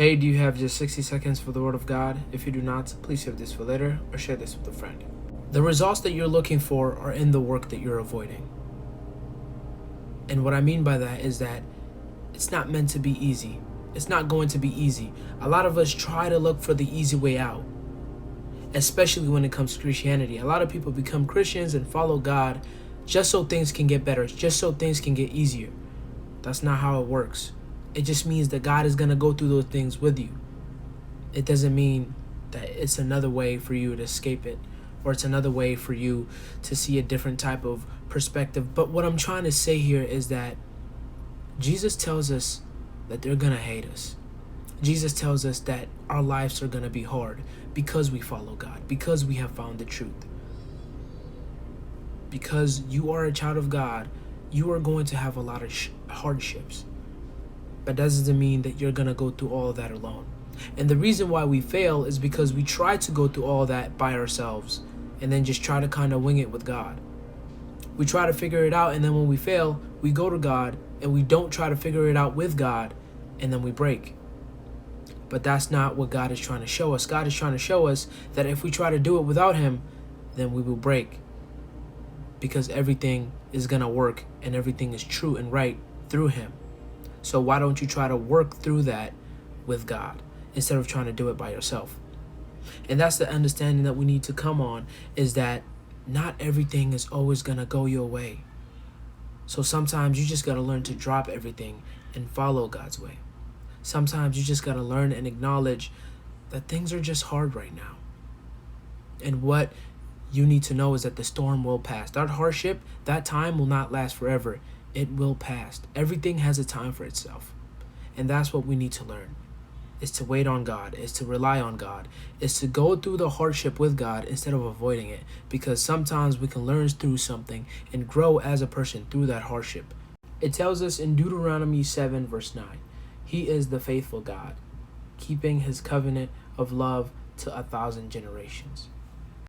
Hey, do you have just 60 seconds for the Word of God? If you do not, please save this for later or share this with a friend. The results that you're looking for are in the work that you're avoiding. And what I mean by that is that it's not meant to be easy. It's not going to be easy. A lot of us try to look for the easy way out, especially when it comes to Christianity. A lot of people become Christians and follow God just so things can get better, just so things can get easier. That's not how it works. It just means that God is going to go through those things with you. It doesn't mean that it's another way for you to escape it, or it's another way for you to see a different type of perspective. But what I'm trying to say here is that Jesus tells us that they're going to hate us. Jesus tells us that our lives are going to be hard because we follow God, because we have found the truth. Because you are a child of God, you are going to have a lot of hardships. But that doesn't mean that you're going to go through all of that alone. And the reason why we fail is because we try to go through all that by ourselves and then just try to kind of wing it with God. We try to figure it out, and then when we fail, we go to God and we don't try to figure it out with God, and then we break. But that's not what God is trying to show us. God is trying to show us that if we try to do it without Him, then we will break. Because everything is going to work and everything is true and right through Him. So why don't you try to work through that with God instead of trying to do it by yourself? And that's the understanding that we need to come on, is that not everything is always going to go your way. So sometimes you just got to learn to drop everything and follow God's way. Sometimes you just got to learn and acknowledge that things are just hard right now. And what you need to know is that the storm will pass. That hardship, that time will not last forever. It will pass. Everything has a time for itself. And that's what we need to learn, is to wait on God, is to rely on God, is to go through the hardship with God instead of avoiding it. Because sometimes we can learn through something and grow as a person through that hardship. It tells us in Deuteronomy 7 verse 9, He is the faithful God, keeping His covenant of love to 1,000 generations.